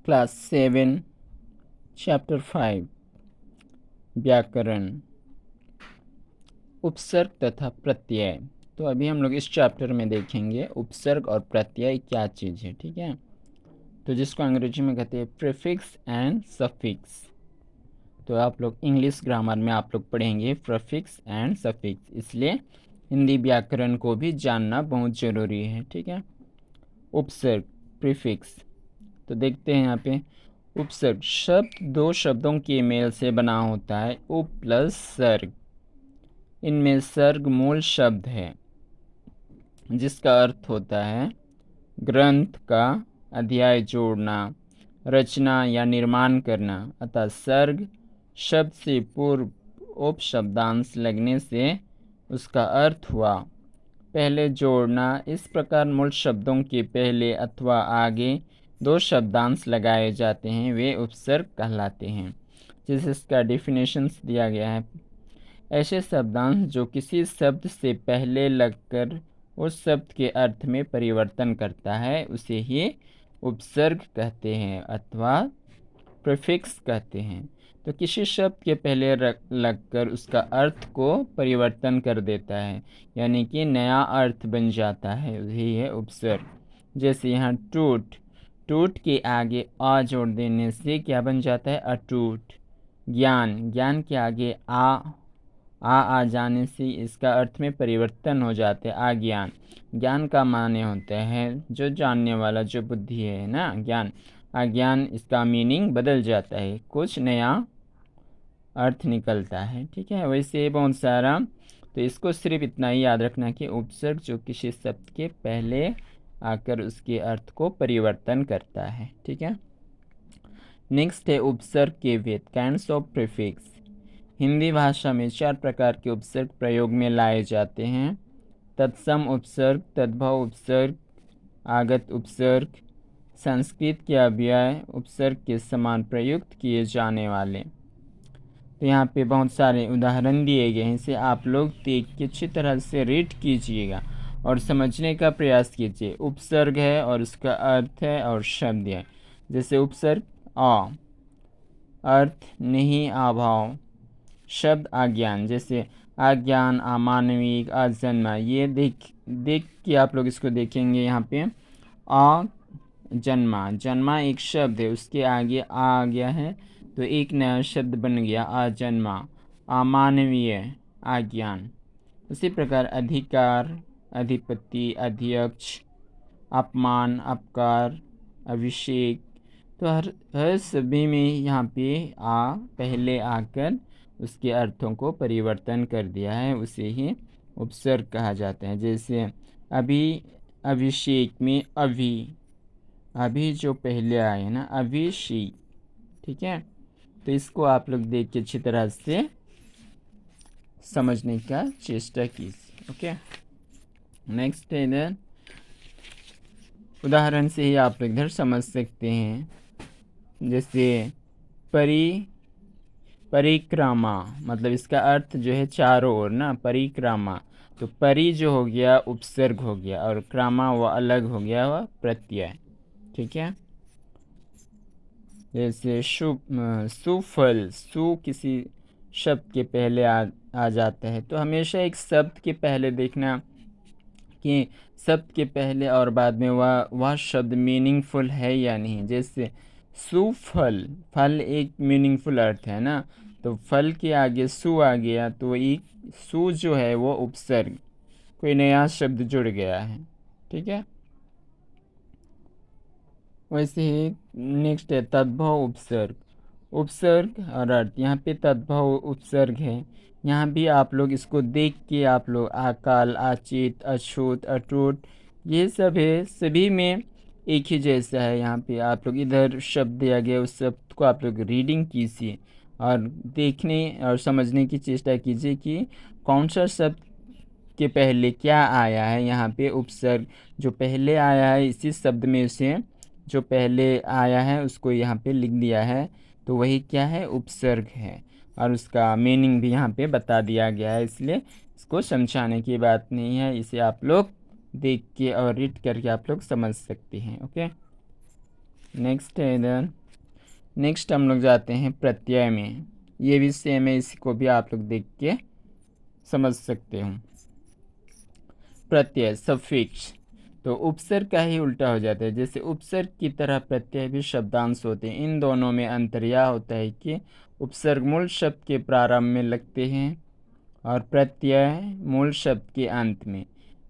Class 7 chapter 5 व्याकरण उपसर्ग तथा प्रत्यय। तो अभी हम लोग इस चैप्टर में देखेंगे उपसर्ग और प्रत्यय क्या चीज़ है। ठीक है, तो जिसको अंग्रेजी में कहते हैं प्रीफिक्स एंड सफिक्स। तो आप लोग इंग्लिश ग्रामर में आप लोग पढ़ेंगे प्रीफिक्स एंड सफिक्स, इसलिए हिंदी व्याकरण को भी जानना बहुत ज़रूरी है। ठीक है, उपसर्ग प्रीफिक्स। तो देखते हैं यहाँ पे उपसर्ग शब्द दो शब्दों के मेल से बना होता है, उप प्लस सर्ग। इनमें सर्ग मूल शब्द है जिसका अर्थ होता है ग्रंथ का अध्याय जोड़ना, रचना या निर्माण करना, अतः सर्ग शब्द से पूर्व उपशब्दांश लगने से उसका अर्थ हुआ पहले जोड़ना। इस प्रकार मूल शब्दों के पहले अथवा आगे दो शब्दांश लगाए जाते हैं, वे उपसर्ग कहलाते हैं। जिस इसका डेफिनेशंस दिया गया है, ऐसे शब्दांश जो किसी शब्द से पहले लगकर उस शब्द के अर्थ में परिवर्तन करता है उसे ही उपसर्ग कहते हैं अथवा प्रीफिक्स कहते हैं। तो किसी शब्द के पहले लगकर उसका अर्थ को परिवर्तन कर देता है, यानी कि नया अर्थ बन जाता है, यही है उपसर्ग। जैसे यहाँ टूट, टूट के आगे आ जोड़ देने से बन जाता है अटूट। ज्ञान, ज्ञान के आगे आ जाने से इसका अर्थ में परिवर्तन हो जाता है अज्ञान। ज्ञान का माने होता है जो जानने वाला, जो बुद्धि है ना, ज्ञान। अज्ञान इसका मीनिंग बदल जाता है, कुछ नया अर्थ निकलता है। ठीक है, वैसे बहुत सारा, तो इसको सिर्फ इतना ही याद रखना कि उपसर्ग जो किसी शब्द के पहले आकर उसके अर्थ को परिवर्तन करता है। ठीक है, नेक्स्ट है उपसर्ग के भेद, काइंड्स ऑफ प्रीफिक्स। हिंदी भाषा में 4 प्रकार के उपसर्ग प्रयोग में लाए जाते हैं, तत्सम उपसर्ग, तद्भव उपसर्ग, आगत उपसर्ग। संस्कृत के अव्यय उपसर्ग के समान प्रयुक्त किए जाने वाले। तो यहाँ पे बहुत सारे उदाहरण दिए गए हैं, इसे आप लोग देख के अच्छी तरह से रीड कीजिएगा और समझने का प्रयास कीजिए। उपसर्ग है और उसका अर्थ है और शब्द है। जैसे उपसर्ग आ, अर्थ नहीं, अभाव। शब्द अज्ञान, जैसे अज्ञान, अमानविक, अजन्मा। ये देख के आप लोग इसको देखेंगे। यहाँ पे आ जन्मा, जन्मा एक शब्द है, उसके आगे आ गया है तो एक नया शब्द बन गया अजन्मा। अमानवीय, अज्ञान। उसी प्रकार अधिकार, अधिपति, अध्यक्ष, अपमान, अपकार, अभिषेक। तो हर सभी में यहाँ पे आ पहले आकर उसके अर्थों को परिवर्तन कर दिया है, उसे ही उपसर्ग कहा जाता है। जैसे अभी, अभिषेक में अभी, अभी जो पहले आए ना, अभिषेक। ठीक है, तो इसको आप लोग देख के अच्छी तरह से समझने का चेष्टा कीजिए। ओके, नेक्स्ट है इधर उदाहरण से ही आप लोग इधर समझ सकते हैं। जैसे परिक्रमा, मतलब इसका अर्थ जो है चारों ओर ना, परिक्रमा। तो परि जो हो गया उपसर्ग हो गया और क्रामा वह अलग हो गया, वह प्रत्यय। ठीक है, जैसे सुफल, सु किसी शब्द के पहले आ जाता है। तो हमेशा एक शब्द के पहले देखना कि शब्द के पहले और बाद में वह शब्द मीनिंगफुल है या नहीं। जैसे सुफल, फल एक मीनिंगफुल अर्थ है ना, तो फल के आगे सु आ गया तो एक सु जो है वो उपसर्ग, कोई नया शब्द जुड़ गया है। ठीक है, वैसे ही नेक्स्ट है तद्भव उपसर्ग। उपसर्ग और अर्थ, यहाँ पे तद्भव उपसर्ग है। यहाँ भी आप लोग इसको देख के आप लोग आकाल, आचित, अछूत, अटूट, ये सब है, सभी में एक ही जैसा है। यहाँ पे आप लोग इधर शब्द दिया गया, उस शब्द को आप लोग रीडिंग कीजिए और देखने और समझने की चेष्टा कीजिए कि कौन सा शब्द के पहले क्या आया है। यहाँ पे उपसर्ग जो पहले आया है, इसी शब्द में से जो पहले आया है उसको यहाँ पे लिख दिया है, तो वही क्या है, उपसर्ग है। और उसका मीनिंग भी यहाँ पे बता दिया गया है, इसलिए इसको समझाने की बात नहीं है, इसे आप लोग देख के और रीड करके आप लोग समझ सकते हैं। ओके, नेक्स्ट है इधर, नेक्स्ट हम लोग जाते हैं प्रत्यय में। ये भी सेम है, इसको भी आप लोग देख के समझ सकते हो। प्रत्यय सफिक्स, तो उपसर्ग का ही उल्टा हो जाता है। जैसे उपसर्ग की तरह प्रत्यय भी शब्दांश होते हैं। इन दोनों में अंतर यह होता है कि उपसर्ग मूल शब्द के प्रारंभ में लगते हैं और प्रत्यय मूल शब्द के अंत में।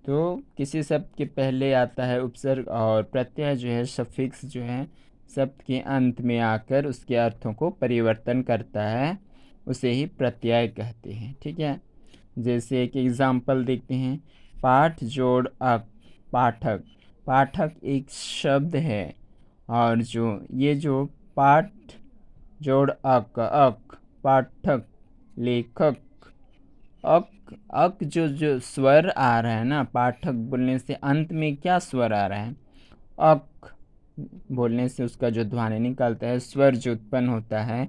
तो किसी शब्द के पहले आता है उपसर्ग, और प्रत्यय जो है सफिक्स जो है शब्द के अंत में आकर उसके अर्थों को परिवर्तन करता है, उसे ही प्रत्यय कहते हैं। ठीक है, जैसे एक एग्जाम्पल देखते हैं, पाठ जोड़ अक, पाठक। पाठक एक शब्द है, और जो पाठ जोड़ अक, अक पाठक लेखक। अक, अक जो स्वर आ रहा है ना, पाठक बोलने से अंत में क्या स्वर आ रहा है, अक बोलने से उसका जो ध्वनि निकलता है, स्वर जो उत्पन्न होता है,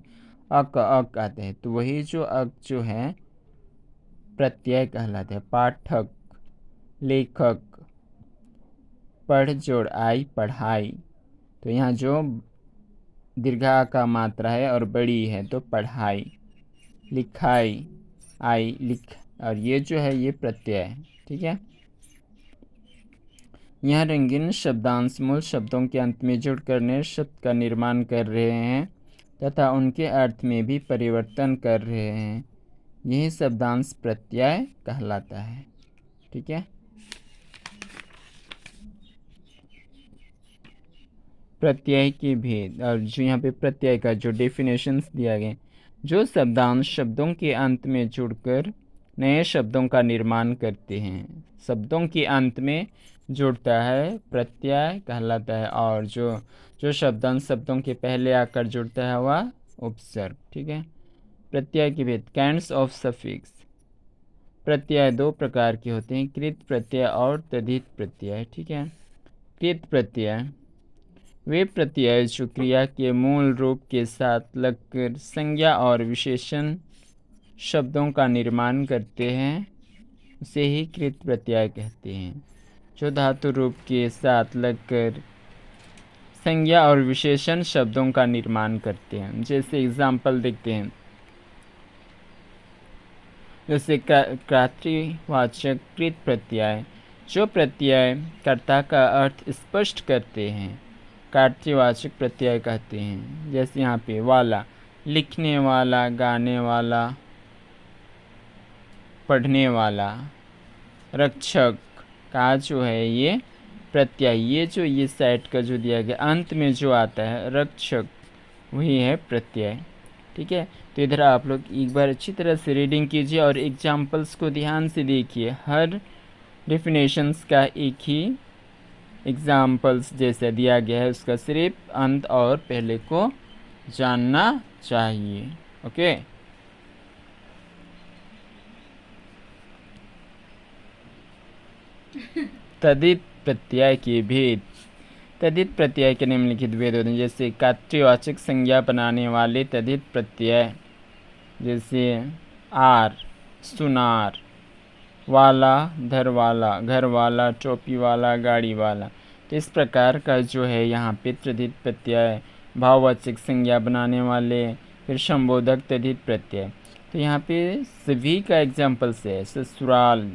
अक अक आते हैं। तो वही जो अक जो है प्रत्यय कहलाते हैं। पाठक, लेखक, पढ़ जोड़ आई पढ़ाई। तो यहाँ जो दीर्घा का मात्रा है और बड़ी है तो पढ़ाई। लिखाई, आई लिख, और ये जो है ये प्रत्यय है। ठीक है, यहाँ रंगीन शब्दांश मूल शब्दों के अंत में जुड़कर नए शब्द का निर्माण कर रहे हैं तथा उनके अर्थ में भी परिवर्तन कर रहे हैं। यही शब्दांश प्रत्यय कहलाता है। ठीक है, प्रत्यय के भेद, और जो यहाँ पे प्रत्यय का जो डेफिनेशंस दिया गया, जो शब्दांश शब्दों के अंत में जुड़कर नए शब्दों का निर्माण करते हैं, शब्दों के अंत में जुड़ता है प्रत्यय कहलाता है, और जो शब्दांश शब्दों के पहले आकर जुड़ता है वह उपसर्ग। ठीक है, प्रत्यय के भेद, काइंड्स ऑफ सफिक्स। प्रत्यय दो प्रकार के होते हैं, कृत प्रत्यय और तद्धित प्रत्यय। ठीक है, कृत प्रत्यय वे प्रत्यय जो क्रिया के मूल रूप के साथ लगकर संज्ञा और विशेषण शब्दों का निर्माण करते हैं, उसे ही कृत प्रत्यय कहते हैं। जो धातु रूप के साथ लगकर संज्ञा और विशेषण शब्दों का निर्माण करते हैं। जैसे एग्जाम्पल देखते हैं, जैसे कर्तृवाचक कृत प्रत्यय, जो प्रत्यय कर्ता का अर्थ स्पष्ट करते हैं कर्तृवाचक प्रत्यय कहते हैं। जैसे यहाँ पे वाला, लिखने वाला, गाने वाला, पढ़ने वाला। रक्षक का जो है ये प्रत्यय, ये जो ये साइड का जो दिया गया अंत में जो आता है रक्षक, वही है प्रत्यय। ठीक है, तो इधर आप लोग एक बार अच्छी तरह से रीडिंग कीजिए और एग्जाम्पल्स को ध्यान से देखिए। हर डेफिनेशंस का एक ही एग्जाम्पल्स जैसा दिया गया है, उसका सिर्फ अंत और पहले को जानना चाहिए। ओके, तद्धित प्रत्यय के भेद। तद्धित प्रत्यय के निम्नलिखित भेद होते हैं। जैसे कर्तृवाचक संज्ञा बनाने वाले तद्धित प्रत्यय, जैसे आर सुनार, वाला धर वाला, घर वाला, टोपी वाला, गाड़ी वाला। तो इस प्रकार का जो है यहाँ पे तद्धित प्रत्यय, भाववाचक संज्ञा बनाने वाले, फिर संबोधक तद्धित प्रत्यय। तो यहाँ पे सभी का एग्जाम्पल्स है। ससुराल,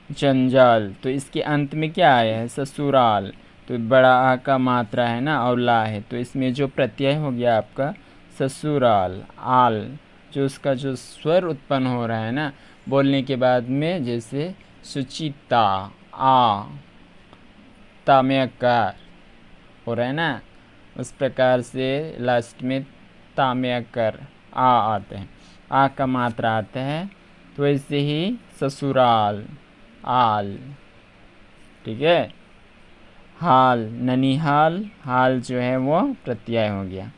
जंजाल, तो इसके अंत में क्या आया है ससुराल, तो बड़ा आ का मात्रा है ना और ला है, तो इसमें जो प्रत्यय हो गया आपका ससुराल। आल, जो उसका जो स्वर उत्पन्न हो रहा है ना बोलने के बाद में, जैसे सुचिता, आ ता में अकार हो रहा है ना, उस प्रकार से लास्ट में ता में अकर आ आते हैं, आ का मात्रा आता है, तो ऐसे ही ससुराल, आल। ठीक है, हाल, ननिहाल, हाल जो है वो प्रत्यय हो गया।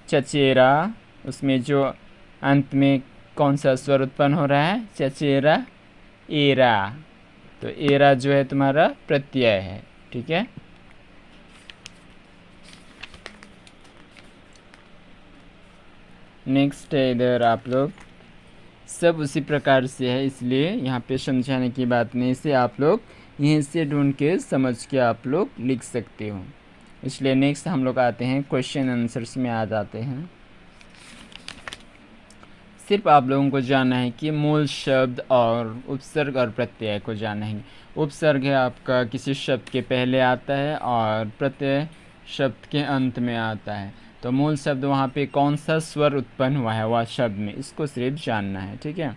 चचेरा, उसमें जो अंत में कौन सा स्वर उत्पन्न हो रहा है, चचेरा, एरा, तो एरा जो है तुम्हारा प्रत्यय है। ठीक है, नेक्स्ट है इधर आप लोग, सब उसी प्रकार से है इसलिए यहाँ पे समझाने की बात नहीं, इसे आप लोग यहीं से ढूंढ के समझ के आप लोग लिख सकते हो। इसलिए नेक्स्ट हम लोग आते हैं क्वेश्चन आंसर्स में आ जाते हैं। सिर्फ आप लोगों को जानना है कि मूल शब्द और उपसर्ग और प्रत्यय को जानना है। उपसर्ग है आपका किसी शब्द के पहले आता है और प्रत्यय शब्द के अंत में आता है। तो मूल शब्द वहाँ पे कौन सा स्वर उत्पन्न हुआ है वह शब्द में, इसको सिर्फ जानना है, ठीक है।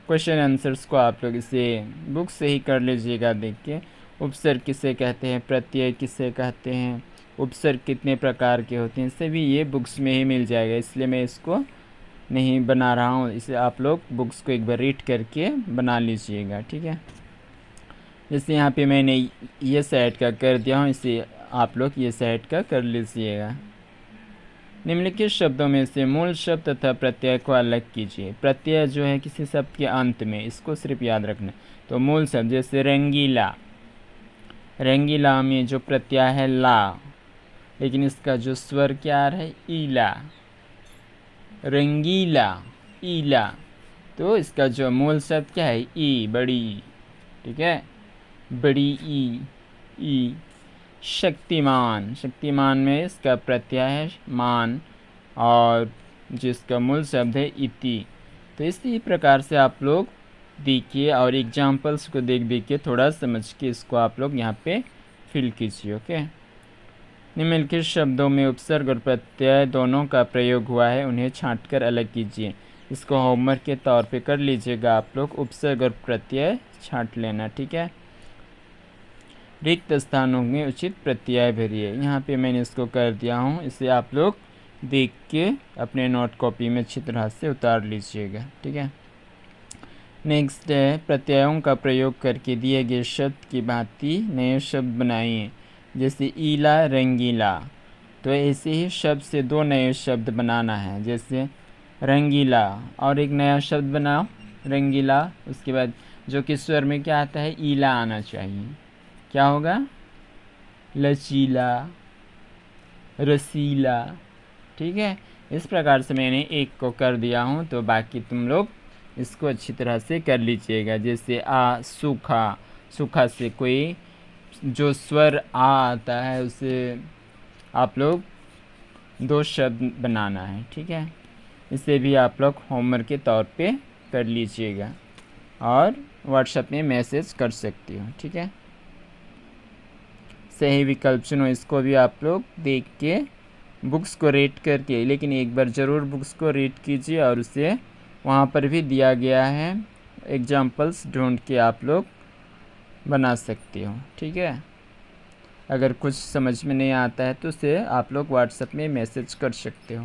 क्वेश्चन आंसर्स को आप लोग इसे बुक से ही कर लीजिएगा देख के। उपसर्ग किसे कहते हैं, प्रत्यय किसे कहते हैं, उपसर्ग कितने प्रकार के होते हैं, सभी ये बुक्स में ही मिल जाएगा, इसलिए मैं इसको नहीं बना रहा हूँ। इसे आप लोग बुक्स को एक बार रीड करके बना लीजिएगा, ठीक है। जैसे यहाँ पे मैंने ये साइड का कर दिया हूँ, इसे आप लोग ये साइड का कर लीजिएगा। निम्नलिखित शब्दों में से मूल शब्द तथा प्रत्यय को अलग कीजिए। प्रत्यय जो है किसी शब्द के अंत में, इसको सिर्फ याद रखना। तो मूल शब्द जैसे रंगीला, रंगीला में जो प्रत्यय है ला, लेकिन इसका जो स्वर क्या आ रहा है ईला, रंगीला ईला। तो इसका जो मूल शब्द क्या है ई, बड़ी ई, ठीक है, बड़ी ई। शक्तिमान, शक्तिमान में इसका प्रत्यय है मान और जिसका मूल शब्द है इति। तो इसी प्रकार से आप लोग देखिए और एग्जाम्पल्स को देख के थोड़ा समझ के इसको आप लोग यहाँ पे फिल कीजिए, ओके। निम्नलिखित शब्दों में उपसर्ग और प्रत्यय दोनों का प्रयोग हुआ है, उन्हें छांटकर अलग कीजिए। इसको होमवर्क के तौर पे कर लीजिएगा आप लोग, उपसर्ग और प्रत्यय छांट लेना, ठीक है। रिक्त स्थानों में उचित प्रत्यय भरिए। यहाँ पे मैंने इसको कर दिया हूँ, इसे आप लोग देख के अपने नोट कॉपी में अच्छी तरह से उतार लीजिएगा, ठीक है। नेक्स्ट है प्रत्ययों का प्रयोग करके दिए गए शब्द की भांति नए शब्द बनाइए। जैसे ईला रंगीला, तो ऐसे ही शब्द से दो नए शब्द बनाना है। जैसे रंगीला और एक नया शब्द बनाओ रंगीला, उसके बाद जो कि स्वर में क्या आता है ईला आना चाहिए। क्या होगा लचीला, रसीला, ठीक है। इस प्रकार से मैंने एक को कर दिया हूँ, तो बाकी तुम लोग इसको अच्छी तरह से कर लीजिएगा। जैसे आ सूखा, सूखा से कोई जो स्वर आ आता है उसे आप लोग दो शब्द बनाना है, ठीक है। इसे भी आप लोग होमवर्क के तौर पे कर लीजिएगा और व्हाट्सएप में मैसेज कर सकती हो, ठीक है। सही विकल्प चुनो, इसको भी आप लोग देख के बुक्स को रीड करके, लेकिन एक बार ज़रूर बुक्स को रीड कीजिए और उसे वहाँ पर भी दिया गया है एग्जाम्पल्स ढूंढ के आप लोग बना सकते हो, ठीक है। अगर कुछ समझ में नहीं आता है तो उसे आप लोग व्हाट्सएप में मैसेज कर सकते हो।